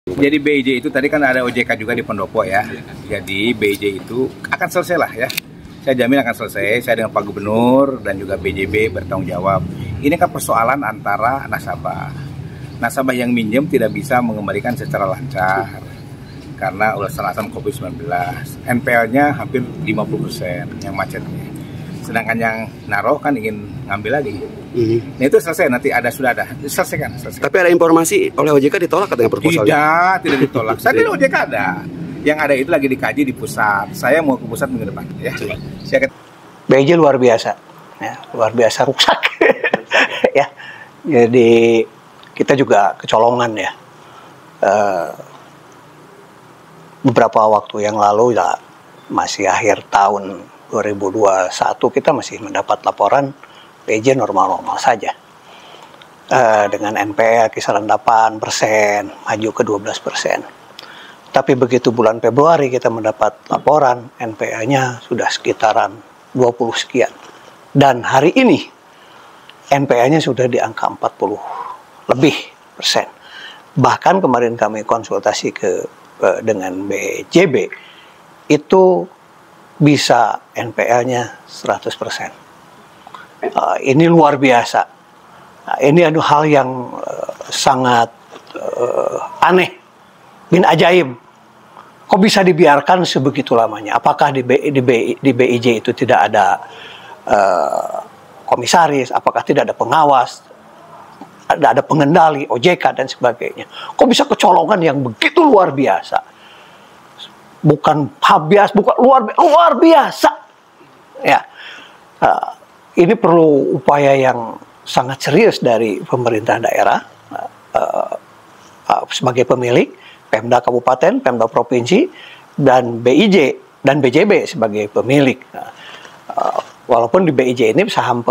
Jadi BIJ itu tadi kan ada OJK juga di Pendopo ya. Jadi BIJ itu akan selesai lah ya. Saya jamin akan selesai. Saya dengan Pak Gubernur dan juga BJB bertanggung jawab. Ini kan persoalan antara nasabah. Nasabah yang minjem tidak bisa mengembalikan secara lancar karena alasan COVID-19. NPL-nya hampir 50% yang macetnya. Sedangkan yang naruh kan ingin ngambil lagi. Nah itu selesai, nanti sudah ada, selesaikan. Tapi ada informasi oleh OJK ditolak katanya proposalnya? Tidak ditolak. Saya kira OJK ada. Yang ada itu lagi dikaji di pusat. Saya mau ke pusat minggu depan. Ya. BIJ luar biasa, ya, luar biasa rusak. Ya, jadi kita juga kecolongan ya. Beberapa waktu yang lalu ya, masih akhir tahun 2021 kita masih mendapat laporan BIJ normal-normal saja. Dengan NPL kisaran 8%, maju ke 12%. Tapi begitu bulan Februari kita mendapat laporan NPL-nya sudah sekitaran 20 sekian. Dan hari ini NPL-nya sudah di angka 40 lebih persen. Bahkan kemarin kami konsultasi dengan BJB itu bisa NPL-nya 100%. Ini luar biasa. Ini adalah hal yang sangat aneh, bin ajaib. Kok bisa dibiarkan sebegitu lamanya? Apakah di BIJ itu tidak ada komisaris? Apakah tidak ada pengawas? Ada pengendali, OJK dan sebagainya? Kok bisa kecolongan yang begitu luar biasa? Bukan habias, bukan luar biasa. Ya. Ini perlu upaya yang sangat serius dari pemerintah daerah sebagai pemilik, Pemda Kabupaten, Pemda Provinsi, dan BIJ dan BJB sebagai pemilik. Walaupun di BIJ ini saham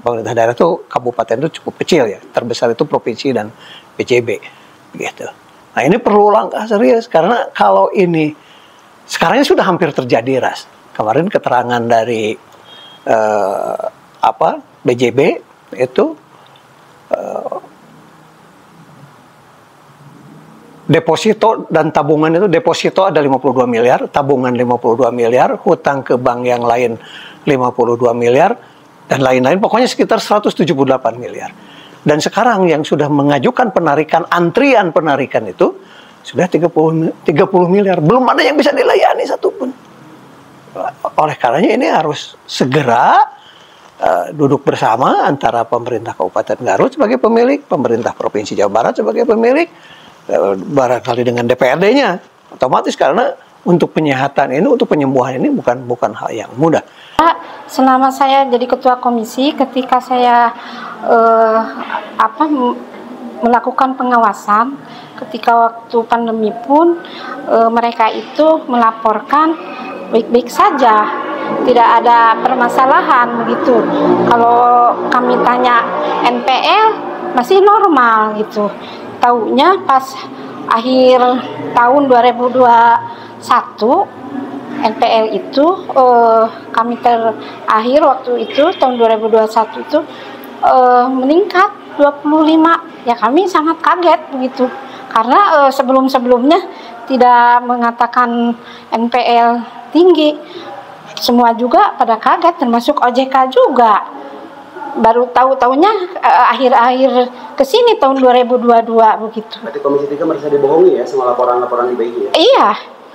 pemerintah daerah itu kabupaten itu cukup kecil ya, terbesar itu provinsi dan BJB, gitu. Nah ini perlu langkah serius karena kalau ini sekarang sudah hampir terjadi Ras. Kemarin keterangan dari BJB itu deposito dan tabungan itu, deposito ada 52 miliar, tabungan 52 miliar, hutang ke bank yang lain 52 miliar dan lain-lain, pokoknya sekitar 178 miliar. Dan sekarang yang sudah mengajukan penarikan, antrian penarikan itu sudah 30 miliar, belum ada yang bisa dilayani satupun. Oleh karenanya ini harus segera duduk bersama antara pemerintah Kabupaten Garut sebagai pemilik, pemerintah Provinsi Jawa Barat sebagai pemilik, barangkali dengan DPRD-nya, otomatis karena untuk penyehatan ini, untuk penyembuhan ini bukan hal yang mudah. Selama saya jadi ketua komisi, ketika saya melakukan pengawasan, ketika waktu pandemi pun mereka itu melaporkan baik-baik saja, tidak ada permasalahan begitu. Kalau kami tanya NPL masih normal gitu. Taunya pas akhir tahun 2021 NPL itu kami terakhir waktu itu tahun 2021 itu meningkat 25. Ya kami sangat kaget begitu. Karena sebelum-sebelumnya tidak mengatakan NPL tinggi, semua juga pada kaget, termasuk OJK juga. Baru tahu-tahunya akhir-akhir kesini tahun 2022 begitu. Berarti Komisi 3 merasa dibohongi ya sama laporan-laporan di BIJ ya?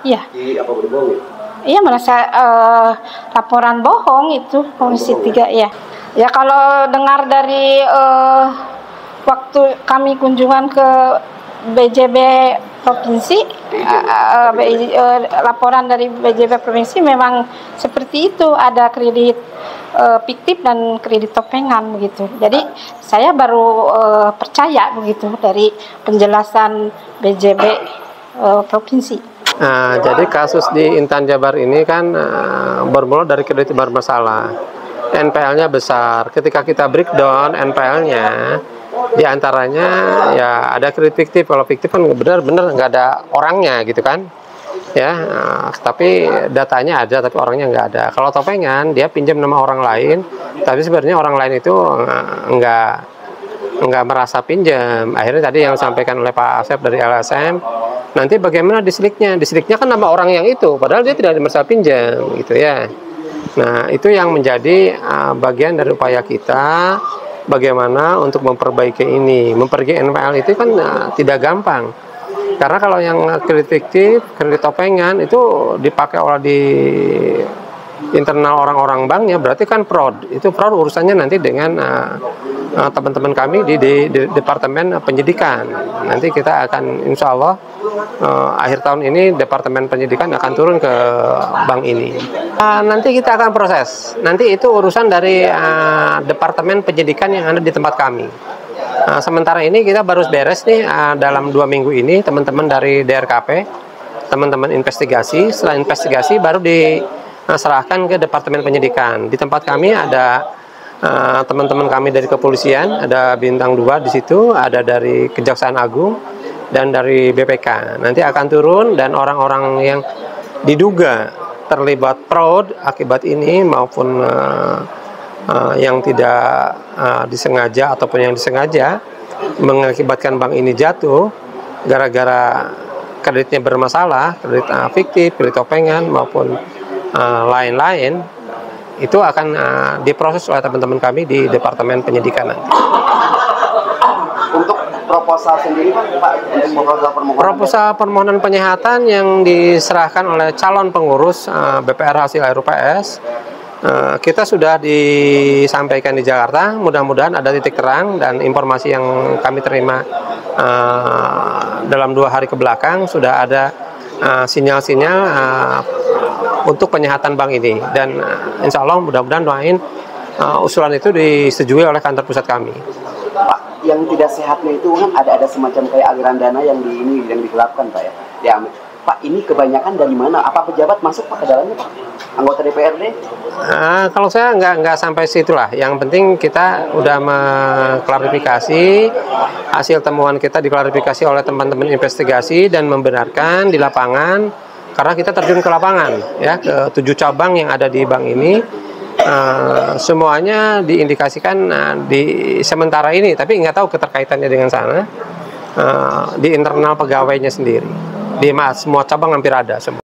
Iya. Di apa dibohongi? Iya, merasa laporan bohong itu Komisi 3 ya. Ya kalau dengar dari waktu kami kunjungan ke BJB Provinsi, laporan dari BJB Provinsi memang seperti itu, ada kredit fiktif dan kredit topengan begitu. Jadi saya baru percaya begitu dari penjelasan BJB Provinsi. Nah, jadi kasus di Intan Jabar ini kan bermula dari kredit bermasalah. NPL-nya besar. Ketika kita breakdown NPL-nya, di antaranya ya ada kredit fiktif. Kalau fiktif kan benar-benar nggak ada orangnya gitu kan. Ya, tapi datanya ada tapi orangnya nggak ada. Kalau topengan dia pinjam nama orang lain, tapi sebenarnya orang lain itu nggak merasa pinjam. Akhirnya tadi yang disampaikan oleh Pak Asep dari LSM, nanti bagaimana disliknya? Disliknya kan nama orang yang itu, padahal dia tidak merasa pinjam, gitu ya. Nah, itu yang menjadi bagian dari upaya kita, bagaimana untuk memperbaiki ini. Memperbaiki NPL itu kan tidak gampang. Karena kalau yang kredit fiktif, kredit topengan itu dipakai oleh di internal orang-orang banknya, berarti kan fraud. Itu fraud urusannya nanti dengan teman-teman kami di Departemen Penyidikan. Nanti kita akan, insya Allah, akhir tahun ini Departemen Penyidikan akan turun ke bank ini. Nanti kita akan proses. Nanti itu urusan dari Departemen Penyidikan yang ada di tempat kami. Sementara ini kita baru beres nih dalam 2 minggu ini, teman-teman dari DRKP, teman-teman investigasi. Setelah investigasi baru diserahkan ke Departemen Penyidikan. Di tempat kami ada teman-teman kami dari kepolisian, ada bintang 2 di situ, ada dari Kejaksaan Agung dan dari BPK. Nanti akan turun dan orang-orang yang diduga terlibat fraud akibat ini maupun yang tidak disengaja ataupun yang disengaja mengakibatkan bank ini jatuh gara-gara kreditnya bermasalah, kredit fiktif, kredit topengan maupun lain-lain, itu akan diproses oleh teman-teman kami di Departemen Penyidikan nanti. Untuk proposal sendiri Pak, untuk proposal permohonan penyehatan yang diserahkan oleh calon pengurus BPR hasil RUPS, kita sudah disampaikan di Jakarta. Mudah-mudahan ada titik terang, dan informasi yang kami terima dalam 2 hari ke belakang sudah ada sinyal-sinyal untuk penyehatan bank ini, dan insya Allah mudah-mudahan doain usulan itu disetujui oleh kantor pusat kami. Pak, yang tidak sehatnya itu kan ada semacam kayak aliran dana yang digelapkan Pak ya, diambil. Pak, ini kebanyakan dari mana? Apa pejabat masuk Pak ke dalamnya Pak? Anggota DPRD? Kalau saya nggak sampai situlah. Yang penting kita udah mengklarifikasi, hasil temuan kita diklarifikasi oleh teman-teman investigasi dan membenarkan di lapangan, karena kita terjun ke lapangan ya, ke 7 cabang yang ada di bank ini. Semuanya diindikasikan di sementara ini, tapi nggak tahu keterkaitannya dengan sana, di internal pegawainya sendiri. Di semua cabang hampir ada semua.